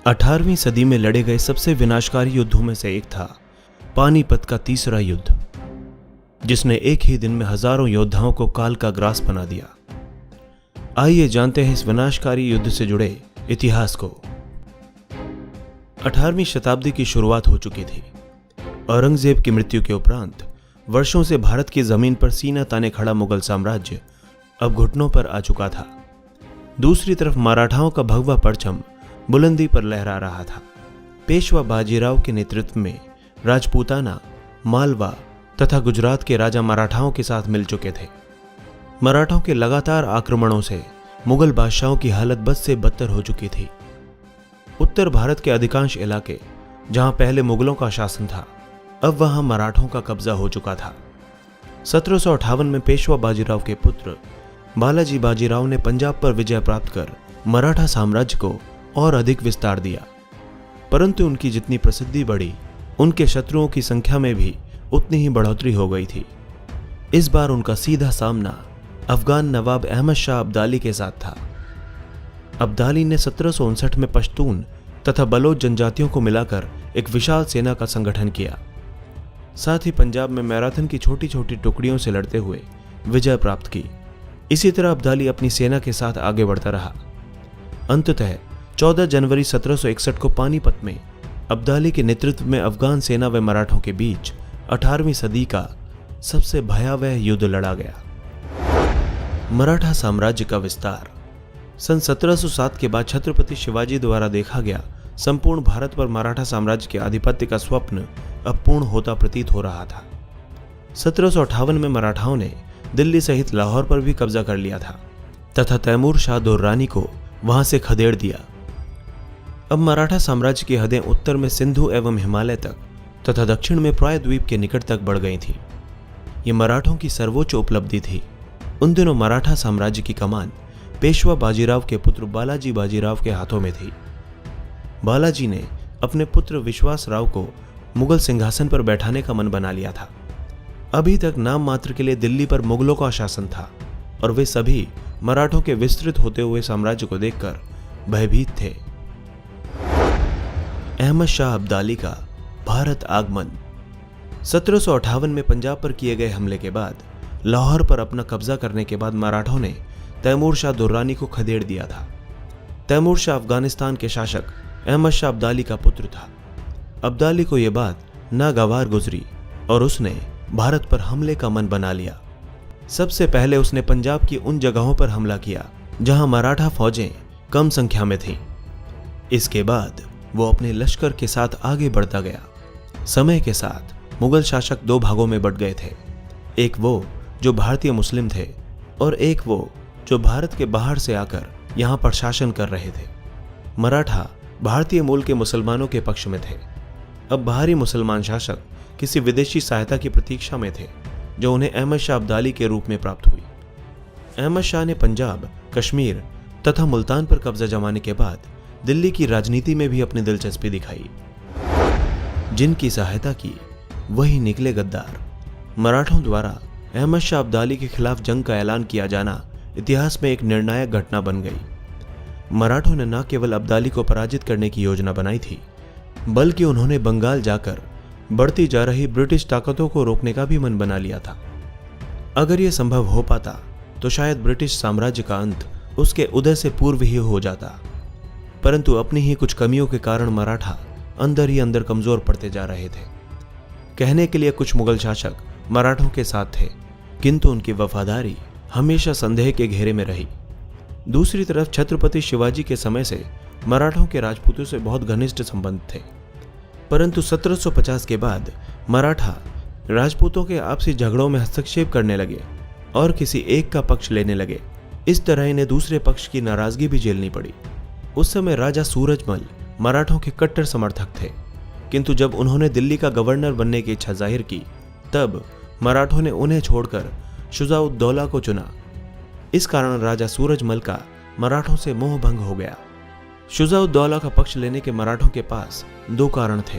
अठारहवीं सदी में लड़े गए सबसे विनाशकारी युद्धों में से एक था पानीपत का तीसरा युद्ध, जिसने एक ही दिन में हजारों योद्धाओं को काल का ग्रास बना दिया। आइए जानते हैं इस विनाशकारी युद्ध से जुड़े इतिहास को। 18वीं शताब्दी की शुरुआत हो चुकी थी। औरंगजेब की मृत्यु के उपरांत वर्षों से भारत की जमीन पर सीना ताने खड़ा मुगल साम्राज्य अब घुटनों पर आ चुका था। दूसरी तरफ मराठाओं का भगवा परचम बुलंदी पर लहरा रहा था। पेशवा बाजीराव के नेतृत्व में राजपूताना, मालवा तथा गुजरात के राजा मराठाओं के साथ मिल चुके थे। मराठाओं के लगातार आक्रमणों से मुगल बादशाहों की हालत बद से बदतर हो चुकी थी। उत्तर भारत के अधिकांश इलाके जहां पहले मुगलों का शासन था, अब वहां मराठों का कब्जा हो चुका था। 1758 में पेशवा बाजीराव के पुत्र बालाजी बाजीराव ने पंजाब पर विजय प्राप्त कर मराठा साम्राज्य को और अधिक विस्तार दिया, परंतु उनकी जितनी प्रसिद्धि बढ़ी, उनके शत्रुओं की संख्या में भी उतनी ही बढ़ोतरी हो गई थी। इस बार उनका सीधा सामना अफगान नवाब अहमद शाह अब्दाली के साथ था। अब्दाली ने 1759 में पश्तून तथा बलोच जनजातियों को मिलाकर एक विशाल सेना का संगठन किया। साथ ही पंजाब में मैराथन की छोटी छोटी टुकड़ियों से लड़ते हुए विजय प्राप्त की। इसी तरह अब्दाली अपनी सेना के साथ आगे बढ़ता रहा। अंततः 14 जनवरी 1761 को पानीपत में अब्दाली के नेतृत्व में अफगान सेना व मराठों के बीच 18वीं सदी का सबसे भयावह युद्ध लड़ा गया। मराठा साम्राज्य का विस्तार। सन 1707 के बाद छत्रपति शिवाजी द्वारा देखा गया संपूर्ण भारत पर मराठा साम्राज्य के आधिपत्य का स्वप्न अब पूर्ण होता प्रतीत हो रहा था। 1758 में मराठाओं ने दिल्ली सहित लाहौर पर भी कब्जा कर लिया था तथा तैमूर शाह दुर्रानी को वहां से खदेड़ दिया। अब मराठा साम्राज्य की हदें उत्तर में सिंधु एवं हिमालय तक तथा दक्षिण में प्रायद्वीप के निकट तक बढ़ गई थी। ये मराठों की सर्वोच्च उपलब्धि थी। उन दिनों मराठा साम्राज्य की कमान पेशवा बाजीराव के पुत्र बालाजी बाजीराव के हाथों में थी। बालाजी ने अपने पुत्र विश्वास राव को मुगल सिंहासन पर बैठाने का मन बना लिया था। अभी तक नाम मात्र के लिए दिल्ली पर मुगलों का शासन था और वे सभी मराठों के विस्तृत होते हुए साम्राज्य को देखकर भयभीत थे। अहमद शाह अब्दाली का भारत आगमन। 1758 में पंजाब पर किए गए हमले के बाद लाहौर पर अपना कब्जा करने के बाद मराठों ने तैमूर शाह दुर्रानी को खदेड़ दिया था। तैमूर शाह अफगानिस्तान के शासक अहमद शाह अब्दाली का पुत्र था। अब्दाली को यह बात नागवार गुजरी और उसने भारत पर हमले का मन बना लिया। सबसे पहले उसने पंजाब की उन जगहों पर हमला किया जहां मराठा फौजें कम संख्या में थीं। इसके बाद वो अपने लश्कर के साथ आगे बढ़ता गया। समय के साथ मुगल शासक दो भागों में बंट गए थे, एक वो जो भारतीय मुस्लिम थे और एक वो जो भारत के बाहर से आकर यहाँ पर शासन कर रहे थे। मराठा भारतीय मूल के मुसलमानों के पक्ष में थे। अब बाहरी मुसलमान शासक किसी विदेशी सहायता की प्रतीक्षा में थे जो उन्हें अहमद शाह अब्दाली के रूप में प्राप्त हुई। अहमद शाह ने पंजाब, कश्मीर तथा मुल्तान पर कब्जा जमाने के बाद दिल्ली की राजनीति में भी अपनी दिलचस्पी दिखाई। जिनकी सहायता की वही निकले गद्दार। मराठों द्वारा अहमद शाह अब्दाली के खिलाफ जंग का ऐलान किया जाना इतिहास में एक निर्णायक घटना बन गई। मराठों ने न केवल अब्दाली को पराजित करने की योजना बनाई थी, बल्कि उन्होंने बंगाल जाकर बढ़ती जा रही ब्रिटिश ताकतों को रोकने का भी मन बना लिया था। अगर यह संभव हो पाता तो शायद ब्रिटिश साम्राज्य का अंत उसके उदय से पूर्व ही हो जाता, परंतु अपनी ही कुछ कमियों के कारण मराठा अंदर ही अंदर कमजोर पड़ते जा रहे थे। कहने के लिए कुछ मुगल शासक मराठों के साथ थे, किंतु उनकी वफादारी हमेशा संदेह के घेरे में रही। दूसरी तरफ छत्रपति शिवाजी के समय से मराठों के राजपूतों से बहुत घनिष्ठ संबंध थे, परंतु 1750 के बाद मराठा राजपूतों के आपसी झगड़ों में हस्तक्षेप करने लगे और किसी एक का पक्ष लेने लगे। इस तरह इन्हें दूसरे पक्ष की नाराजगी भी झेलनी पड़ी। उस समय राजा सूरजमल मराठों के कट्टर समर्थक थे, किंतु जब उन्होंने दिल्ली का गवर्नर बनने की इच्छा जाहिर की, तब मराठों ने उन्हें छोड़कर शुजा-उद-दौला को चुना। इस कारण राजा सूरजमल का मराठों से मोह भंग हो गया। शुजा-उद-दौला का पक्ष लेने के मराठों के पास दो कारण थे।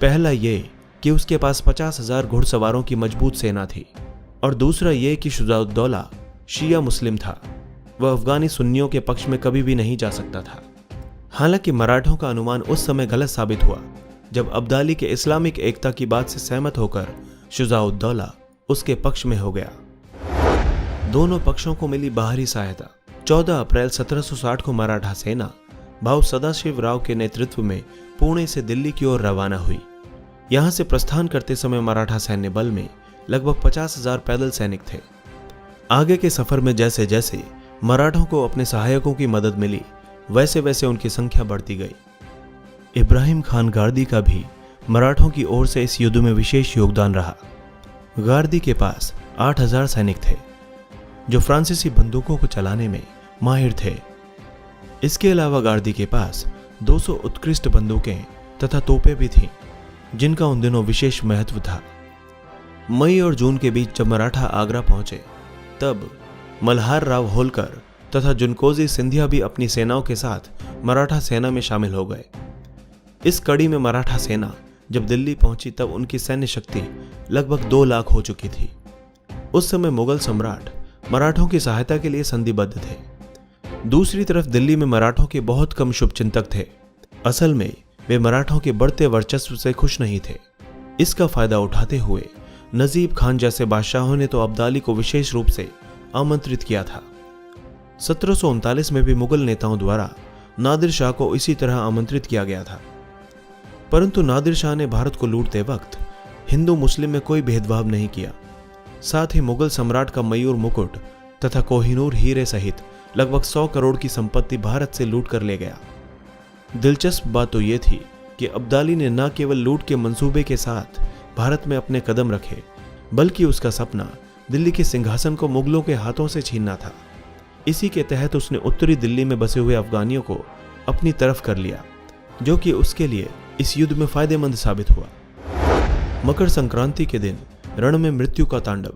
पहला ये कि उसके पास 50,000 घुड़सवारों की मजबूत सेना थी और दूसरा ये कि शुजा-उद-दौला शिया मुस्लिम था। वह अफगानी सुन्नियों के पक्ष में कभी भी नहीं जा सकता था। हालांकि मराठों का अनुमान उस समय गलत साबित हुआ जब अब्दाली के इस्लामिक एकता की बात से सहमत होकर शुजाउद्दौला उसके पक्ष में हो गया। दोनों पक्षों को मिली बाहरी सहायता। 14 अप्रैल 1760 को मराठा सेना भाऊ सदाशिव राव के नेतृत्व में पुणे से दिल्ली की ओर रवाना हुई। यहां से प्रस्थान करते समय मराठा सैन्य बल में लगभग 50,000 पैदल सैनिक थे। आगे के सफर में जैसे जैसे मराठों को अपने सहायकों की मदद मिली, वैसे वैसे उनकी संख्या बढ़ती गई। इब्राहिम खान गार्दी का भी मराठों की ओर से इस युद्ध में विशेष योगदान रहा। गार्दी के पास 8,000 सैनिक थे जो फ्रांसीसी बंदूकों को चलाने में माहिर थे। इसके अलावा गार्दी के पास 200 उत्कृष्ट बंदूकें तथा तोपें भी थीं, जिनका उन दिनों विशेष महत्व था। मई और जून के बीच जब मराठा आगरा पहुंचे, तब मल्हार राव होलकर तथा जुनकोजी सिंधिया भी अपनी सेनाओं के साथ मराठा सेना में शामिल हो गए। इस कड़ी में मराठा सेना जब दिल्ली पहुंची तब उनकी सैन्य शक्ति लगभग 2 लाख हो चुकी थी। उस समय मुगल सम्राट मराठों की सहायता के लिए संधिबद्ध थे। दूसरी तरफ दिल्ली में मराठों के बहुत कम शुभचिंतक थे। असल में वे मराठों के बढ़ते वर्चस्व से खुश नहीं थे। इसका फायदा उठाते हुए नजीब खान जैसे बादशाहों ने तो अब्दाली को विशेष रूप से आमंत्रित किया था। 1739 में भी मुगल नेताओं द्वारा नादिर शाह को इसी तरह आमंत्रित किया गया था, परंतु नादिर शाह ने भारत को लूटते वक्त हिंदू मुस्लिम में कोई भेदभाव नहीं किया। साथ ही मुगल सम्राट का मयूर मुकुट तथा कोहिनूर हीरे सहित लगभग 100 करोड़ की संपत्ति भारत से लूट कर ले गया। दिलचस्प बात तो यह थी कि अब्दाली ने न केवल लूट के मंसूबे के साथ भारत में अपने कदम रखे, बल्कि उसका सपना दिल्ली के सिंहासन को मुगलों के हाथों से छीनना था। इसी के तहत उसने उत्तरी दिल्ली में बसे हुए अफगानियों को अपनी तरफ कर लिया, जो कि उसके लिए इस युद्ध में फायदेमंद साबित हुआ। मकर संक्रांति के दिन रण में मृत्यु का तांडव।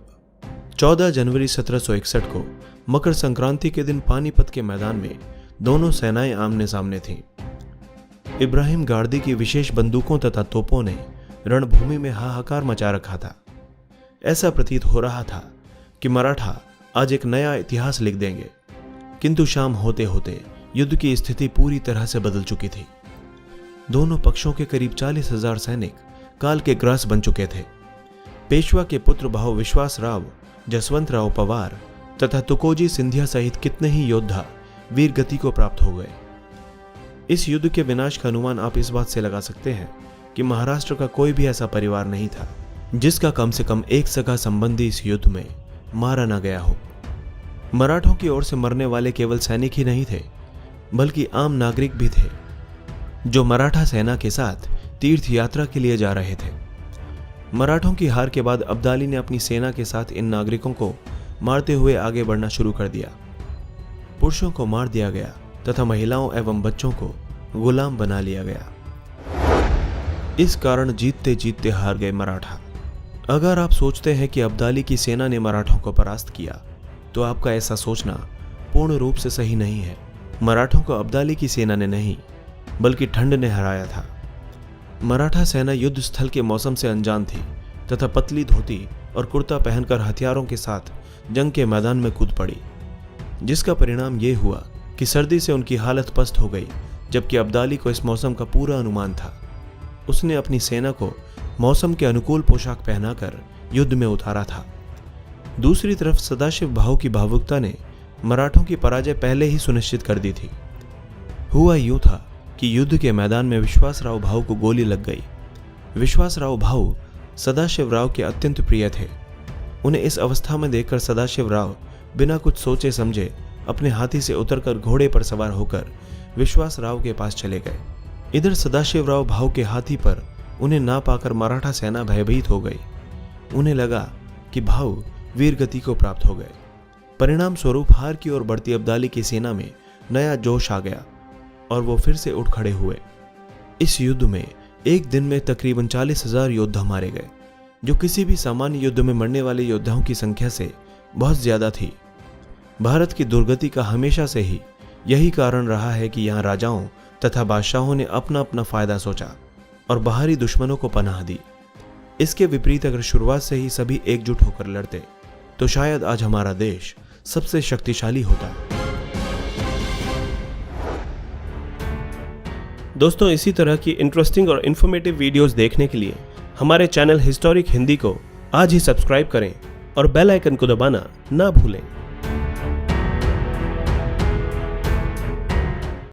14 जनवरी 1761 को मकर संक्रांति के दिन पानीपत के मैदान में दोनों सेनाएं आमने सामने थीं। इब्राहिम गार्दी की विशेष बंदूकों तथा तोपों ने रणभूमि में हाहाकार मचा रखा था। ऐसा प्रतीत हो रहा था कि मराठा आज एक नया इतिहास लिख देंगे, किंतु शाम होते होते युद्ध की स्थिति पूरी तरह से बदल चुकी थी। दोनों पक्षों के करीब 40,000 सैनिक काल के ग्रास बन चुके थे। पेशवा के पुत्र भाऊ विश्वास राव, जसवंत राव पवार तथा तुकोजी सिंधिया सहित कितने ही योद्धा वीर गति को प्राप्त हो गए। इस युद्ध के विनाश का अनुमान आप इस बात से लगा सकते हैं कि महाराष्ट्र का कोई भी ऐसा परिवार नहीं था जिसका कम से कम एक सगा संबंधी इस युद्ध में मारा न गया हो। मराठों की ओर से मरने वाले केवल सैनिक ही नहीं थे, बल्कि आम नागरिक भी थे जो मराठा सेना के साथ तीर्थ यात्रा के लिए जा रहे थे। मराठों की हार के बाद अब्दाली ने अपनी सेना के साथ इन नागरिकों को मारते हुए आगे बढ़ना शुरू कर दिया। पुरुषों को मार दिया गया तथा महिलाओं एवं बच्चों को गुलाम बना लिया गया। इस कारण जीतते जीतते हार गए मराठा। अगर आप सोचते हैं कि अब्दाली की सेना ने मराठों को परास्त किया, तो आपका ऐसा सोचना पूर्ण रूप से सही नहीं है। मराठों को अब्दाली की सेना ने नहीं, बल्कि ठंड ने हराया था। मराठा सेना युद्ध स्थल के मौसम से अनजान थी तथा पतली धोती और कुर्ता पहनकर हथियारों के साथ जंग के मैदान में कूद पड़ी, जिसका परिणाम यह हुआ कि सर्दी से उनकी हालत पस्त हो गई, जबकि अब्दाली को इस मौसम का पूरा अनुमान था। उसने अपनी सेना को मौसम के अनुकूल पोशाक पहनाकर युद्ध में उतारा था। दूसरी तरफ सदाशिव भाऊ की भावुकता ने मराठों की पराजय पहले ही सुनिश्चित कर दी थी। हुआ यूं था कि युद्ध के मैदान में विश्वासराव भाऊ को गोली लग गई। विश्वासराव भाऊ सदाशिव राव के अत्यंत प्रिय थे। उन्हें इस अवस्था में देखकर सदाशिव राव बिना कुछ सोचे समझे अपने हाथी से उतरकर घोड़े पर सवार होकर विश्वासराव के पास चले गए। इधर सदाशिव राव भाऊ के हाथी पर उन्हें ना पाकर मराठा सेना भयभीत हो गई। उन्हें लगा कि भाऊ वीर गति को प्राप्त हो गए। परिणाम स्वरूप हार की ओर बढ़ती अब्दाली की सेना में नया जोश आ गया और वो फिर से उठ खड़े हुए। इस युद्ध में एक दिन में तकरीबन 40,000 योद्धा मारे गए, जो किसी भी सामान्य युद्ध में मरने वाले योद्धाओं की संख्या से बहुत ज्यादा थी। भारत की दुर्गति का हमेशा से ही यही कारण रहा है कि यहाँ राजाओं तथा बादशाहों ने अपना अपना फायदा सोचा और बाहरी दुश्मनों को पनाह दी। इसके विपरीत अगर शुरुआत से ही सभी एकजुट होकर लड़ते, तो शायद आज हमारा देश सबसे शक्तिशाली होता। दोस्तों, इसी तरह की इंटरेस्टिंग और इन्फॉर्मेटिव वीडियोस देखने के लिए हमारे चैनल हिस्टोरिक हिंदी को आज ही सब्सक्राइब करें और बेल आइकन को दबाना ना भूलें।